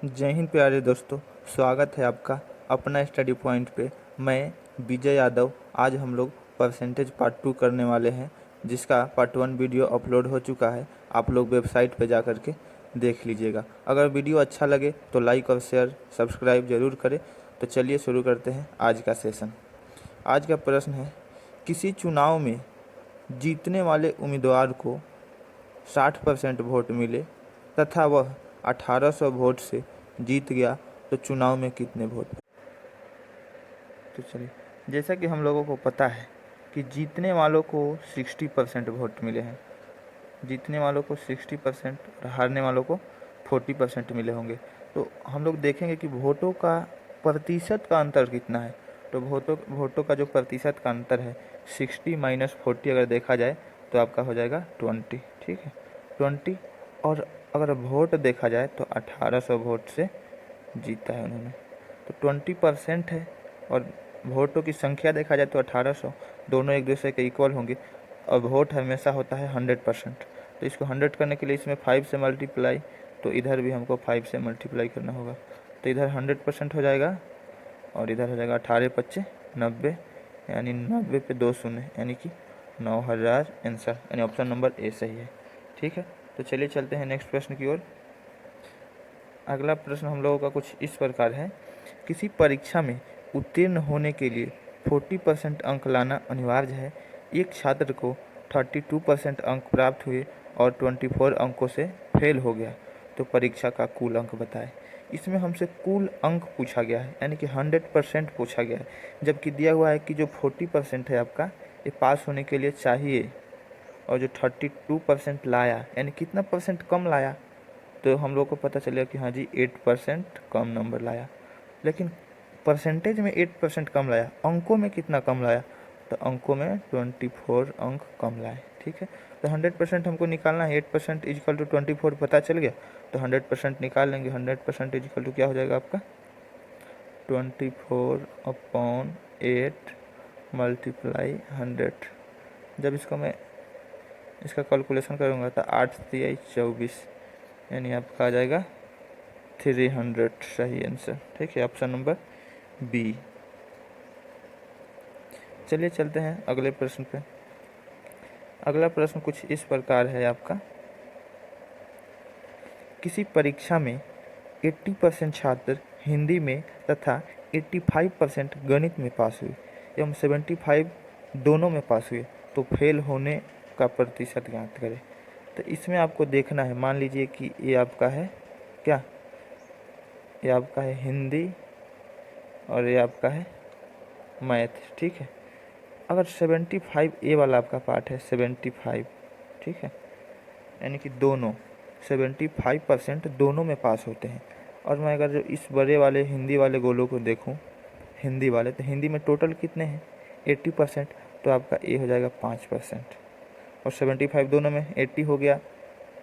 जय हिंद प्यारे दोस्तों। स्वागत है आपका अपना स्टडी पॉइंट पे। मैं विजय यादव। आज हम लोग परसेंटेज पार्ट 2 करने वाले हैं, जिसका पार्ट 1 वीडियो अपलोड हो चुका है। आप लोग वेबसाइट पे जा कर के देख लीजिएगा। अगर वीडियो अच्छा लगे तो लाइक और शेयर सब्सक्राइब जरूर करें। तो चलिए शुरू करते हैं आज का सेशन। आज का प्रश्न है, किसी चुनाव में जीतने वाले उम्मीदवार को 60% वोट मिले तथा वह 1800 वोट से जीत गया तो चुनाव में कितने वोट। तो चलिए, जैसा कि हम लोगों को पता है कि जीतने वालों को 60% वोट मिले हैं। जीतने वालों को 60% और हारने वालों को 40% मिले होंगे। तो हम लोग देखेंगे कि वोटों का प्रतिशत का अंतर कितना है। तो वोटों का जो प्रतिशत का अंतर है 60 माइनस 40 अगर देखा जाए तो आपका हो जाएगा 20। ठीक है, 20। और अगर वोट देखा जाए तो 1800 वोट से जीता है उन्होंने, तो 20% है। और वोटों की संख्या देखा जाए तो 1800, दोनों एक दूसरे के इक्वल होंगे। और वोट हमेशा होता है 100%। तो इसको 100 करने के लिए इसमें 5 से मल्टीप्लाई, तो इधर भी हमको 5 से मल्टीप्लाई करना होगा। तो इधर 100% हो जाएगा और इधर हो जाएगा 18×5 90, यानी 90 पे 2 शून्य, यानी कि 9000 आंसर, यानी ऑप्शन नंबर ए सही है। ठीक है, तो चलिए चलते हैं नेक्स्ट प्रश्न की ओर। अगला प्रश्न हम लोगों का कुछ इस प्रकार है, किसी परीक्षा में उत्तीर्ण होने के लिए 40% अंक लाना अनिवार्य है। एक छात्र को 32% अंक प्राप्त हुए और 24 अंकों से फेल हो गया, तो परीक्षा का कुल अंक बताएं। इसमें हमसे कुल अंक पूछा गया है, यानी कि 100% पूछा गया है, जबकि दिया हुआ है कि जो 40% है आपका, ये पास होने के लिए चाहिए। और जो 32% लाया, यानी कितना परसेंट कम लाया, तो हम लोग को पता चलेगा कि हाँ जी 8% कम नंबर लाया। लेकिन परसेंटेज में 8% कम लाया, अंकों में कितना कम लाया, तो अंकों में 24 अंक कम लाए। ठीक है, तो 100% हमको निकालना है। 8% इजिकल टू 24 पता चल गया, तो 100% निकाल लेंगे। 100% इजिकल टू क्या हो जाएगा आपका 24/8 मल्टीप्लाई 100। जब इसको मैं इसका कैलकुलेशन करूँगा तो 8 3 24, यानी आपका आ जाएगा 300 सही आंसर। ठीक है, ऑप्शन नंबर बी। चलिए चलते हैं अगले प्रश्न पे। अगला प्रश्न कुछ इस प्रकार है आपका, किसी परीक्षा में 80% छात्र हिंदी में तथा 85% गणित में पास हुए एवं 75 दोनों में पास हुए, तो फेल होने का प्रतिशत ज्ञात करें। तो इसमें आपको देखना है, मान लीजिए कि ये आपका है क्या, ये आपका है हिंदी और ये आपका है मैथ। ठीक है, अगर 75 ए वाला आपका पार्ट है 75, ठीक है, यानी कि दोनों 75% दोनों में पास होते हैं। और मैं अगर जो इस बड़े वाले हिंदी वाले गोलों को देखूं, हिंदी वाले, तो हिंदी में टोटल कितने हैं 80%, तो आपका ए हो जाएगा 5%। और 75 दोनों में 80 हो गया,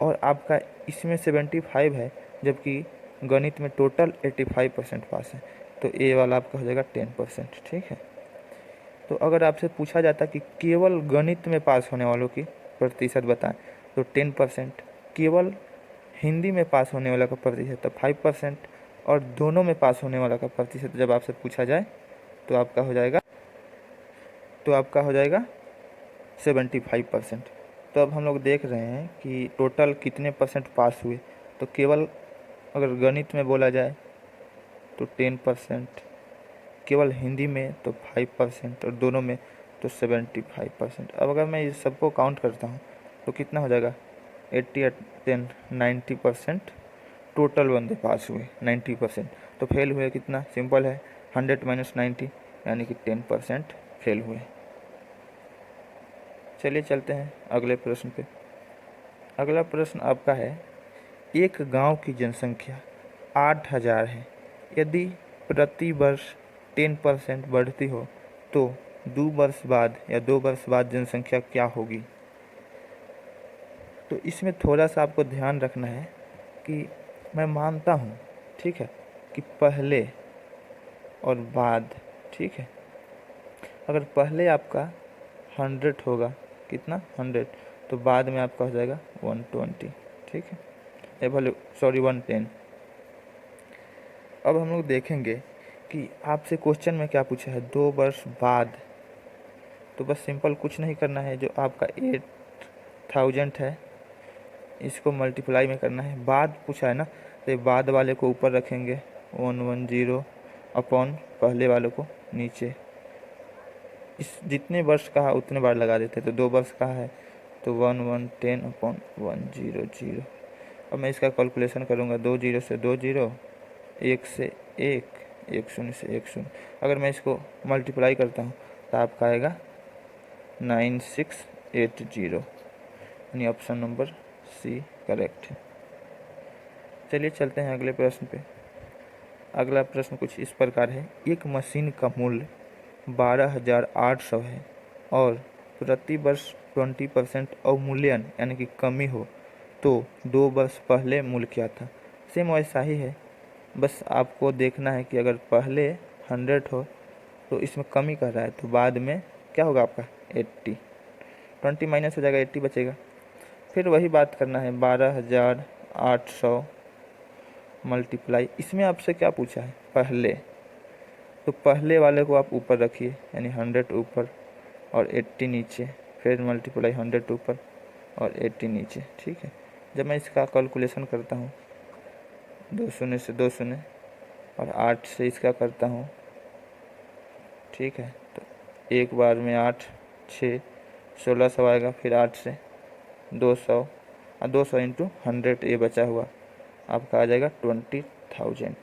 और आपका इसमें 75 है, जबकि गणित में टोटल 85% पास है, तो ए वाला आपका हो जाएगा 10%। ठीक है, तो अगर आपसे पूछा जाता कि केवल गणित में पास होने वालों की प्रतिशत बताएं, तो 10%, केवल हिंदी में पास होने वाला का प्रतिशत तो 5%, और दोनों में पास होने वाला का प्रतिशत जब आपसे पूछा जाए तो आपका हो जाएगा 75%। तो अब हम लोग देख रहे हैं कि टोटल कितने परसेंट पास हुए। तो केवल अगर गणित में बोला जाए तो 10%, केवल हिंदी में तो 5%, और दोनों में तो 75%। अब अगर मैं इस सबको काउंट करता हूँ तो कितना हो जाएगा 80 और 10 90%। टोटल बंदे पास हुए 90%, तो फेल हुए कितना, सिंपल है, 100 माइनस 90, यानी कि 10% फेल हुए। चलिए चलते हैं अगले प्रश्न पे। अगला प्रश्न आपका है, एक गांव की जनसंख्या 8000 है। यदि प्रति वर्ष 10% बढ़ती हो तो 2 वर्ष बाद या 2 वर्ष बाद जनसंख्या क्या होगी। तो इसमें थोड़ा सा आपको ध्यान रखना है कि मैं मानता हूँ, ठीक है, कि पहले और बाद, ठीक है, अगर पहले आपका 100 होगा, कितना 100, तो बाद में आपका हो जाएगा 120। ठीक है, ये भले 110। अब हम लोग देखेंगे कि आपसे क्वेश्चन में क्या पूछा है, 2 वर्ष बाद। तो बस सिंपल कुछ नहीं करना है, जो आपका 8000 है इसको मल्टीप्लाई में करना है। बाद पूछा है ना, तो बाद वाले को ऊपर रखेंगे 110 अपॉन पहले वाले को नीचे। इस जितने वर्ष कहा उतने बार लगा देते, तो 2 वर्ष कहा है तो 1110 अपॉन 100। अब मैं इसका कैलकुलेशन करूँगा, 2 जीरो से 2 जीरो, 1 से 1, 1 शून्य से 1 शून्य। अगर मैं इसको मल्टीप्लाई करता हूँ तो आपका आएगा 9680, यानी ऑप्शन नंबर सी करेक्ट है। चलिए चलते हैं अगले प्रश्न पे। अगला प्रश्न कुछ इस प्रकार है, एक मशीन का मूल्य 12,800 है और प्रति वर्ष 20% अवमूल्यन यानी कि कमी हो तो 2 वर्ष पहले मूल्य क्या था। सेम वैसा ही है, बस आपको देखना है कि अगर पहले 100 हो तो इसमें कमी कर रहा है, तो बाद में क्या होगा आपका 80, 20 माइनस हो जाएगा, 80 बचेगा। फिर वही बात करना है, 12,800 मल्टीप्लाई, इसमें आपसे क्या पूछा है पहले, तो पहले वाले को आप ऊपर रखिए, यानी 100 ऊपर और 80 नीचे, फिर मल्टीप्लाई 100 ऊपर और 80 नीचे। ठीक है, जब मैं इसका कैलकुलेशन करता हूँ, 2 शून्य से 2 शून्य और 8 से इसका करता हूँ, ठीक है, तो एक बार में 8, 6, 1600 आएगा, फिर 8 से 200 और 200 इंटू 100, ये बचा हुआ आपका आ जाएगा 20,000।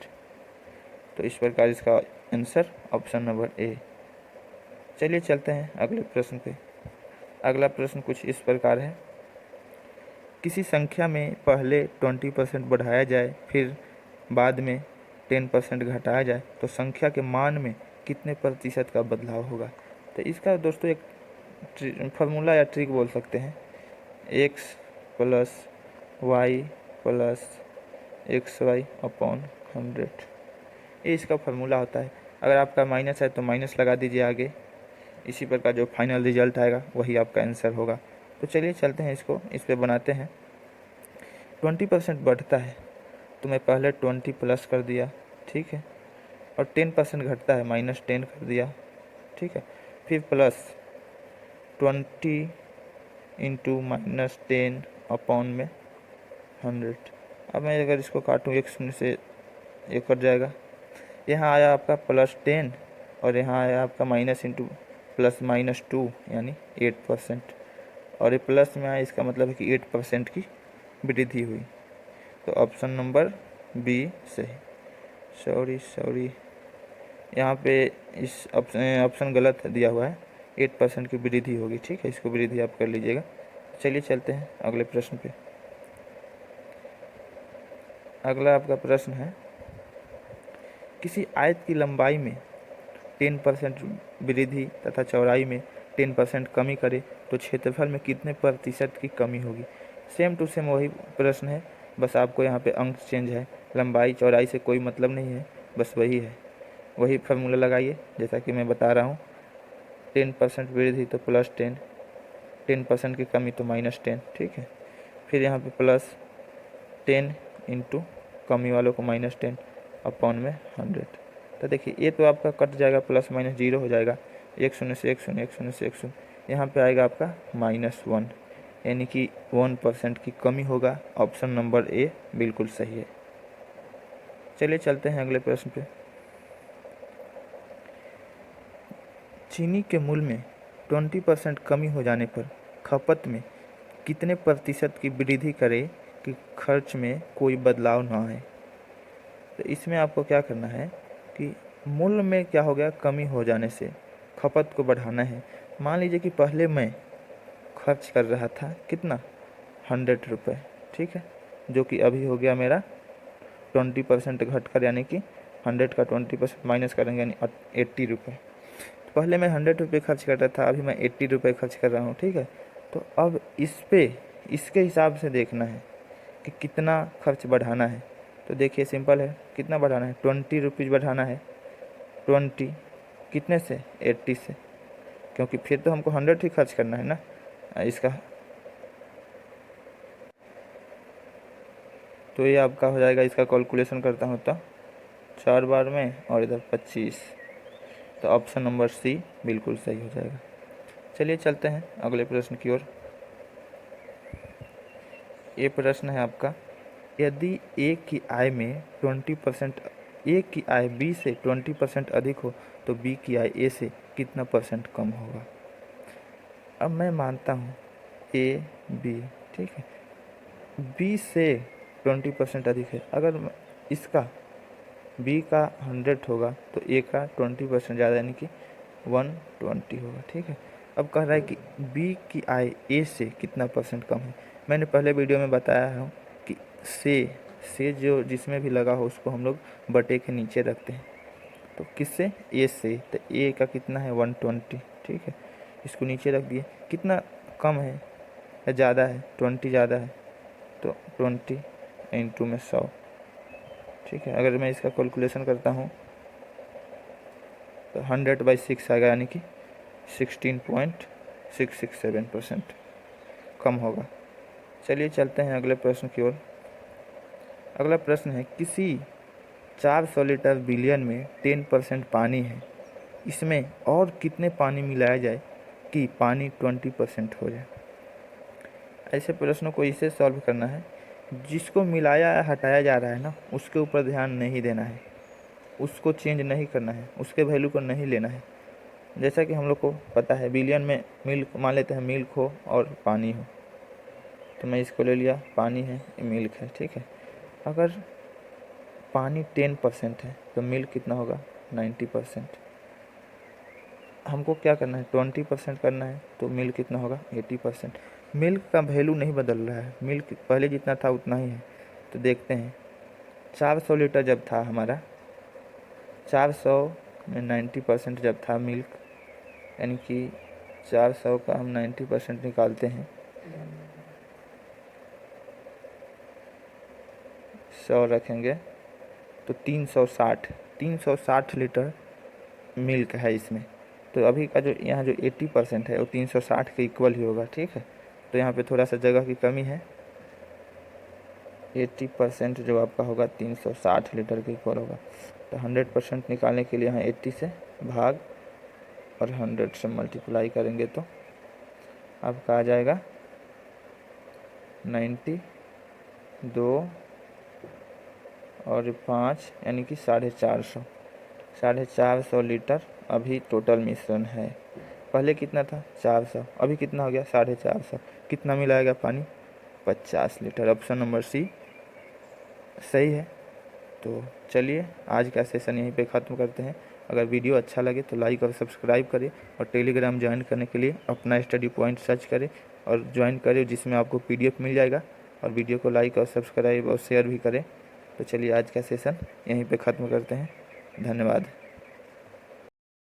तो इस प्रकार इसका आंसर ऑप्शन नंबर ए। चलिए चलते हैं अगले प्रश्न पे। अगला प्रश्न कुछ इस प्रकार है, किसी संख्या में पहले 20% बढ़ाया जाए फिर बाद में 10% घटाया जाए तो संख्या के मान में कितने प्रतिशत का बदलाव होगा। तो इसका दोस्तों एक फार्मूला या ट्रिक बोल सकते हैं, x plus Y plus X Y upon 100, ये इसका फार्मूला होता है। अगर आपका माइनस है तो माइनस लगा दीजिए आगे, इसी प्रकार जो फाइनल रिजल्ट आएगा वही आपका आंसर होगा। तो चलिए चलते हैं इसको, इस पर बनाते हैं। 20% बढ़ता है तो मैं पहले 20 प्लस कर दिया, ठीक है, और 10% घटता है -10 कर दिया, ठीक है, फिर प्लस 20 इंटू -10 अपॉन में 100। अब मैं अगर इसको काटूँ, 1 शून्य से 1 कट जाएगा, यहाँ आया आपका +10 और यहाँ आया आपका माइनस इंटू प्लस -2 यानी 8%, और ये प्लस में आया, इसका मतलब है कि 8% की वृद्धि हुई। तो ऑप्शन नंबर बी सही। सॉरी यहाँ पे इस ऑप्शन गलत दिया हुआ है, 8% की वृद्धि होगी, ठीक है, इसको वृद्धि आप कर लीजिएगा। चलिए चलते हैं अगले प्रश्न पे। अगला आपका प्रश्न है, किसी आयत की लंबाई में 10% वृद्धि तथा चौड़ाई में 10% कमी करे तो क्षेत्रफल में कितने प्रतिशत की कमी होगी। सेम टू सेम वही प्रश्न है, बस आपको यहाँ पे अंक चेंज है, लंबाई चौड़ाई से कोई मतलब नहीं है, बस वही है, वही फार्मूला लगाइए जैसा कि मैं बता रहा हूँ। 10% वृद्धि तो +10, 10% की कमी तो -10, ठीक है, फिर यहाँ पे +10 इंटू कमी वालों को -10 अपॉन में 100। तो देखिए ये तो आपका कट जाएगा, प्लस माइनस 0 हो जाएगा, 1 शून्य से 1 शून्य, 1 शून्य से 1 शून्य, यहाँ पे आएगा आपका -1, यानी कि 1% की कमी होगा। ऑप्शन नंबर ए बिल्कुल सही है। चलिए चलते हैं अगले प्रश्न पे। चीनी के मूल्य में 20% कमी हो जाने पर खपत में कितने प्रतिशत की वृद्धि करे कि खर्च में कोई बदलाव ना आए। तो इसमें आपको क्या करना है कि मूल्य में क्या हो गया, कमी हो जाने से खपत को बढ़ाना है। मान लीजिए कि पहले मैं खर्च कर रहा था कितना, 100 रुपये, ठीक है, जो कि अभी हो गया मेरा 20% घट कर, यानी कि 100 का 20% माइनस करेंगे यानी 80 रुपये। तो पहले मैं 100 रुपये खर्च करता था, अभी मैं 80 रुपये खर्च कर रहा हूँ, ठीक है। तो अब इसके हिसाब से देखना है कि कितना खर्च बढ़ाना है। तो देखिए सिंपल है, कितना बढ़ाना है, 20 रुपीज़ बढ़ाना है, 20 कितने से, 80 से, क्योंकि फिर तो हमको 100 ही खर्च करना है ना इसका। तो ये आपका हो जाएगा, इसका कैलकुलेशन करता हूँ तो 4 बार में और इधर 25, तो ऑप्शन नंबर सी बिल्कुल सही हो जाएगा। चलिए चलते हैं अगले प्रश्न की ओर। ये प्रश्न है आपका, यदि ए की आय में 20% ए की आय बी से 20% अधिक हो तो बी की आय ए से कितना % कम होगा। अब मैं मानता हूँ ए बी, ठीक है, बी से 20% अधिक है। अगर इसका बी का 100 होगा तो ए का 20% ज़्यादा यानी कि 120 होगा, ठीक है। अब कह रहा है कि बी की आय ए से कितना % कम है। मैंने पहले वीडियो में बताया हूँ कि से जो जिसमें भी लगा हो उसको हम लोग बटे के नीचे रखते हैं। तो किससे, ए से, तो ए का कितना है 120, ठीक है, इसको नीचे रख दिए। कितना कम है या ज़्यादा है, 20 ज़्यादा है, तो 20 इंटू में 100, ठीक है। अगर मैं इसका कैलकुलेशन करता हूँ तो 100/6 आएगा यानी कि 16.667% कम होगा। चलिए चलते हैं अगले प्रश्न की ओर। अगला प्रश्न है, किसी 400 लीटर बिलियन में 10% पानी है, इसमें और कितने पानी मिलाया जाए कि पानी 20% हो जाए। ऐसे प्रश्नों को इसे सॉल्व करना है, जिसको मिलाया या हटाया जा रहा है ना, उसके ऊपर ध्यान नहीं देना है, उसको चेंज नहीं करना है, उसके वैल्यू को नहीं लेना है। जैसा कि हम लोग को पता है बिलियन में मिल्क, मान लेते हैं मिल्क हो और पानी हो, तो मैं इसको ले लिया, पानी है, ये मिल्क है, ठीक है। अगर पानी 10% है तो मिल्क कितना होगा 90%। हमको क्या करना है 20% करना है, तो मिल्क कितना होगा 80%। मिल्क का वैल्यू नहीं बदल रहा है, मिल्क पहले जितना था उतना ही है। तो देखते हैं 400 लीटर जब था हमारा, 400 में 90% जब था मिल्क, यानी कि 400 का हम 90% निकालते हैं, 100 रखेंगे तो 360 लीटर मिल्क है इसमें। तो अभी का जो यहाँ जो 80% है वो 360 के इक्वल ही होगा, ठीक है। तो यहाँ पे थोड़ा सा जगह की कमी है, 80% जो आपका होगा 360 लीटर के इक्वल होगा। तो 100% निकालने के लिए यहाँ 80 से भाग और 100 से मल्टीप्लाई करेंगे तो आपका आ जाएगा 90, 2 और 5 यानी कि 450 लीटर अभी टोटल मिश्रण है। पहले कितना था 400, अभी कितना हो गया 450। कितना मिलाएगा पानी 50 लीटर। ऑप्शन नंबर सी सही है। तो चलिए आज का सेशन यहीं पे ख़त्म करते हैं। अगर वीडियो अच्छा लगे तो लाइक और सब्सक्राइब करें, और टेलीग्राम ज्वाइन करने के लिए अपना स्टडी पॉइंट सर्च करें और ज्वाइन करें, जिसमें आपको PDF मिल जाएगा। और वीडियो को लाइक और सब्सक्राइब और शेयर भी करें। तो चलिए आज का सेशन यहीं पे ख़त्म करते हैं। धन्यवाद।